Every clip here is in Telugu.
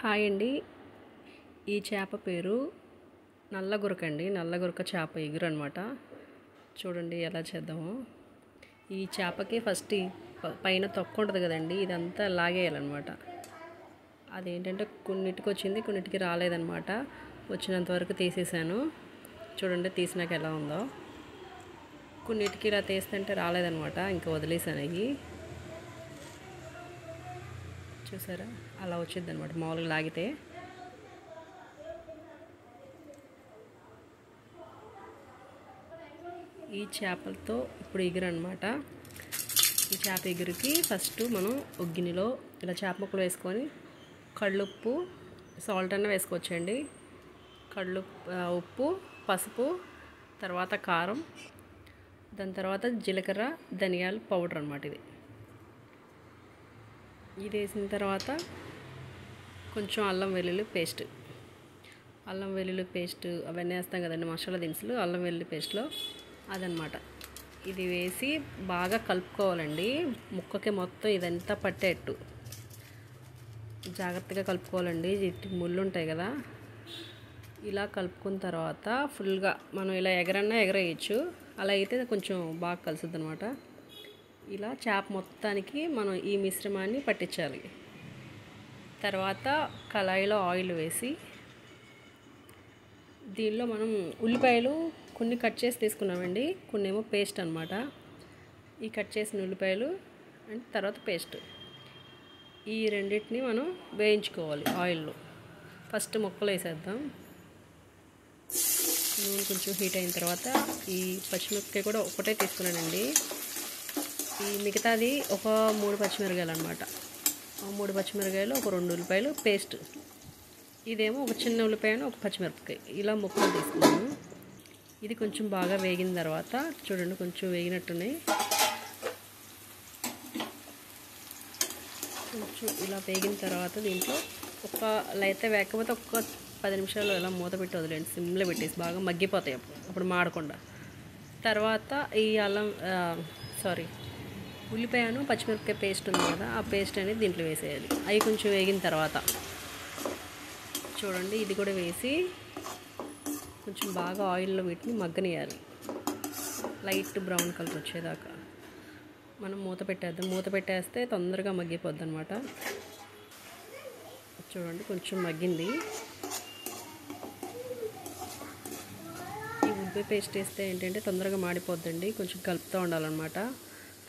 హాయ్ అండి. ఈ చేప పేరు నల్లగురక అండి. నల్లగురక చేప ఎగురు అనమాట. చూడండి ఎలా చేద్దామో. ఈ చేపకి ఫస్ట్ పైన తొక్క ఉంటుంది కదండి, ఇదంతా లాగేయాలన్నమాట. అదేంటంటే కొన్నిటికి వచ్చింది, కొన్నిటికి రాలేదన్నమాట. వచ్చినంత వరకు తీసేసాను. చూడండి తీసినాక ఎలా ఉందో. కొన్నిటికి ఇలా తీస్తుంటే రాలేదన్నమాట, ఇంకా వదిలేసాను. అవి చూసారా అలా వచ్చింది అనమాట మామూలుగా లాగితే. ఈ చేపలతో ఇప్పుడు ఎగురు అనమాట. ఈ చేప ఎగురికి ఫస్ట్ మనం ఒక గిన్నెలో ఇలా చేప ముక్కలు వేసుకొని కళ్ళుప్పు, సాల్ట్ అన్న వేసుకోవచ్చండి. ఉప్పు, పసుపు, తర్వాత కారం, దాని తర్వాత జీలకర్ర, ధనియాల పౌడర్ అనమాట. ఇది వేసిన తర్వాత కొంచెం అల్లం వెల్లుల్లి పేస్ట్ అవన్నీ వేస్తాం కదండి, మసాలా దినుసులు. అల్లం వెల్లుల్లి పేస్ట్లో అదనమాట. ఇది వేసి బాగా కలుపుకోవాలండి. ముక్కకి మొత్తం ఇదంతా పట్టేట్టు జాగ్రత్తగా కలుపుకోవాలండి. ముళ్ళు ఉంటాయి కదా, ఇలా కలుపుకున్న తర్వాత ఫుల్గా మనం ఇలా ఎగరేయచ్చు. అలా అయితే కొంచెం బాగా కలుసుద్ది అనమాట. ఇలా చేప మొత్తానికి మనం ఈ మిశ్రమాన్ని పట్టించాలి. తర్వాత కళాయిలో ఆయిల్ వేసి దీనిలో మనం ఉల్లిపాయలు కొన్ని కట్ చేసి తీసుకున్నామండి, కొన్ని ఏమో పేస్ట్ అనమాట. ఈ కట్ చేసిన ఉల్లిపాయలు అండ్ తర్వాత పేస్ట్, ఈ రెండింటిని మనం వేయించుకోవాలి ఆయిల్లో. ఫస్ట్ ముక్కలు వేసేద్దాం. నూనె కొంచెం హీట్ అయిన తర్వాత ఈ పచ్చిమిరపకాయ కూడా ఒకటే తీసుకున్నానండి. ఈ మిగతాది ఒక 3 పచ్చిమిరకాయలు అనమాట. 3 పచ్చిమిరకాయలు, ఒక 2 ఉల్లిపాయలు పేస్ట్. ఇదేమో ఒక చిన్న ఉల్లిపాయను, ఒక పచ్చిమిరపకాయ, ఇలా ముక్కలు తీసుకున్నాను. ఇది కొంచెం బాగా వేగిన తర్వాత చూడండి కొంచెం వేగినట్టున్నాయి. కొంచెం ఇలా వేగిన తర్వాత దీంట్లో అయితే వేగకపోతే ఒక 10 నిమిషాలు ఇలా మూత పెట్టి వదిలేండి, సిమ్లో పెట్టేసి బాగా మగ్గిపోతాయి అప్పుడు మాడకుండా. తర్వాత ఈ ఉల్లిపాయను పచ్చిమిరపకాయ పేస్ట్ ఉంది కదా, ఆ పేస్ట్ అనేది దీంట్లో వేసేయాలి. అవి కొంచెం వేగిన తర్వాత చూడండి ఇది కూడా వేసి కొంచెం బాగా ఆయిల్లో వీటిని మగ్గనియాలి, లైట్ బ్రౌన్ కలర్ వచ్చేదాకా. మనం మూత పెట్టేద్దాం. మూత పెట్టేస్తే తొందరగా మగ్గిపోద్ది అనమాట. చూడండి కొంచెం మగ్గింది. ఈ ఉల్లిపాయ పేస్ట్ వేస్తే ఏంటంటే తొందరగా మాడిపోద్దండి, కొంచెం కలుపుతూ ఉండాలన్నమాట.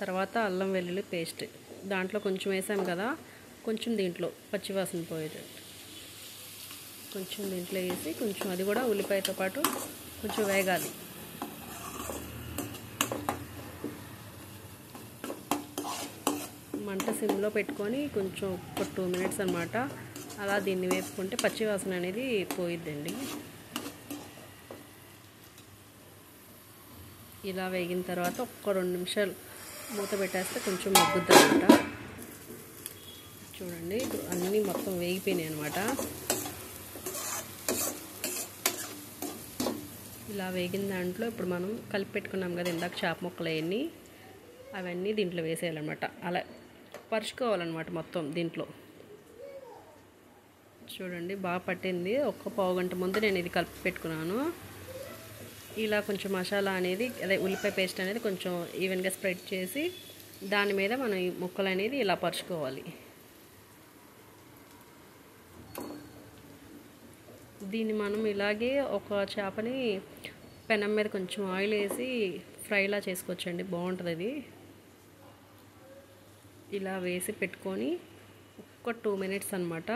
తర్వాత అల్లం వెల్లుల్లి పేస్ట్ దాంట్లో కొంచెం వేసాం కదా, కొంచెం దీంట్లో పచ్చివాసన పోయేది కొంచెం దీంట్లో వేసి కొంచెం అది కూడా ఉల్లిపాయతో పాటు కొంచెం వేగాలి. మంట సిమ్లో పెట్టుకొని కొంచెం ఒక 2 మినిట్స్ అనమాట అలా దీన్ని వేపుకుంటే పచ్చివాసన అనేది పోయిద్దండి. ఇలా వేగిన తర్వాత ఒక 2 నిమిషాలు మూత పెట్టేస్తే కొంచెం మగ్గుద్ది అనమాట. చూడండి అన్నీ మొత్తం వేగిపోయినాయి అనమాట. ఇలా వేగిన దాంట్లో ఇప్పుడు మనం కలిపి పెట్టుకున్నాం కదా ఇందాక చేప ముక్కలు అవన్నీ దీంట్లో వేసేయాలన్నమాట. అలా పరుచుకోవాలన్నమాట మొత్తం దీంట్లో. చూడండి బాగా పట్టింది. ఒక పావు గంట ముందు నేను ఇది కలిపి పెట్టుకున్నాను. ఇలా కొంచెం మసాలా అనేది ఉల్లిపాయ పేస్ట్ అనేది కొంచెం ఈవెన్గా స్ప్రెడ్ చేసి దాని మీద మనం ఈ ముక్కలు అనేది ఇలా పరుచుకోవాలి. దీన్ని మనం ఇలాగే ఒక చేపని పెనం మీద కొంచెం ఆయిల్ వేసి ఫ్రైలా చేసుకోవచ్చండి, బాగుంటుంది అది. ఇలా వేసి పెట్టుకొని ఒక 2 మినిట్స్ అనమాట.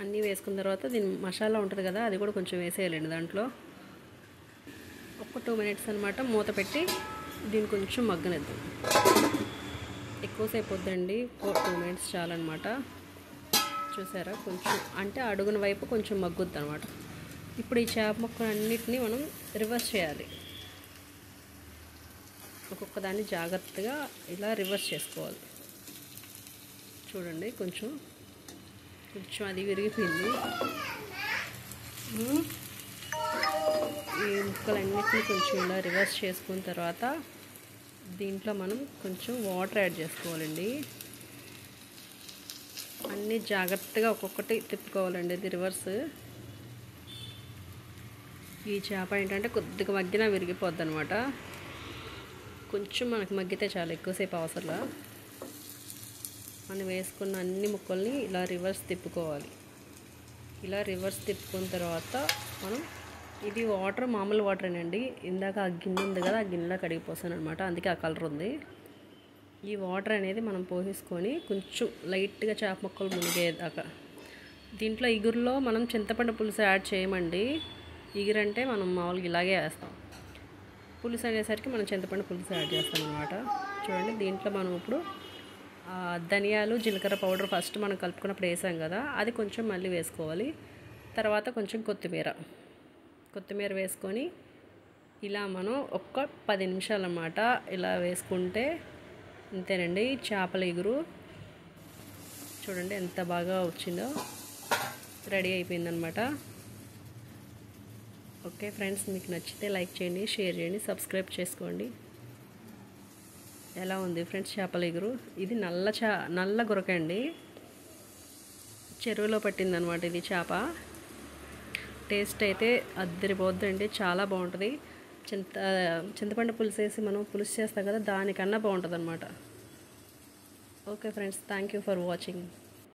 అన్నీ వేసుకున్న తర్వాత దీని మసాలా ఉంటుంది కదా, అది కూడా కొంచెం వేసేయాలండి దాంట్లో. ఒక 2 మినిట్స్ అనమాట మూత పెట్టి దీన్ని కొంచెం మగ్గనిద్దాం. ఎక్కువసేపు వద్దండి, 2 మినిట్స్ చాలన్నమాట. చూసారా కొంచెం అంటే అడుగున వైపు కొంచెం మగ్గుద్ది అనమాట. ఇప్పుడు ఈ చేప ముక్కలు అన్నిటినీ మనం రివర్స్ చేయాలి. ఒక్కొక్క దాన్ని జాగ్రత్తగా ఇలా రివర్స్ చేసుకోవాలి. చూడండి కొంచెం అది విరిగిపోయింది. ఈ ముక్కలన్నిటినీ కొంచెం ఇలా రివర్స్ చేసుకున్న తర్వాత దీంట్లో మనం కొంచెం వాటర్ యాడ్ చేసుకోవాలండి. అన్నీ జాగ్రత్తగా ఒక్కొక్కటి తిప్పుకోవాలండి. ఇది రివర్స్. ఈ చేప ఏంటంటే కొద్దిగా మగ్గినా విరిగిపోద్ది అనమాట. కొంచెం మనకు మగ్గితే చాలా, ఎక్కువసేపు అవసరంలా. మనం వేసుకున్న అన్ని ముక్కల్ని ఇలా రివర్స్ తిప్పుకోవాలి. ఇలా రివర్స్ తిప్పుకున్న తర్వాత మనం ఇది వాటర్ మామూలు వాటరేనండి. ఇందాక ఆ గిన్నె ఉంది కదా, ఆ గిన్నెలో కడిగిపోసాను అనమాట, అందుకే ఆ కలర్ ఉంది. ఈ వాటర్ అనేది మనం పోసేసుకొని కొంచెం లైట్గా చేప ముక్కలు మునిగేదాకా. దీంట్లో ఇగురులో మనం చింతపండు పులుసు యాడ్ చేయమండి. ఇగురంటే మనం మామూలుగా ఇలాగే వేస్తాం. పులుసు అనేసరికి మనం చింతపండు పులుసు యాడ్ చేస్తాం అనమాట. చూడండి, దీంట్లో మనం ఇప్పుడు ధనియాలు జీలకర్ర పౌడర్ ఫస్ట్ మనం కలుపుకున్నప్పుడు వేసాం కదా, అది కొంచెం మళ్ళీ వేసుకోవాలి. తర్వాత కొంచెం కొత్తిమీర వేసుకొని ఇలా మనం ఒక్క 10 నిమిషాలు అన్నమాట ఇలా వేసుకుంటే అంతేనండి. చేపల ఇగురు చూడండి ఎంత బాగా వచ్చిందో, రెడీ అయిపోయిందనమాట. ఓకే ఫ్రెండ్స్, మీకు నచ్చితే లైక్ చేయండి, షేర్ చేయండి, సబ్స్క్రైబ్ చేసుకోండి. ఎలా ఉంది ఫ్రెండ్స్ చేపల ఇగురు? ఇది నల్ల గురక అండి, చెరువులో పట్టిందనమాట ఇది చేప. టేస్ట్ అయితే అద్దరిపోద్దండి, చాలా బాగుంటుంది. చింతపండు పులుసు వేసి మనం పులుసు చేస్తాం కదా, దానికన్నా బాగుంటుంది అనమాట. Okay friends, thank you for watching.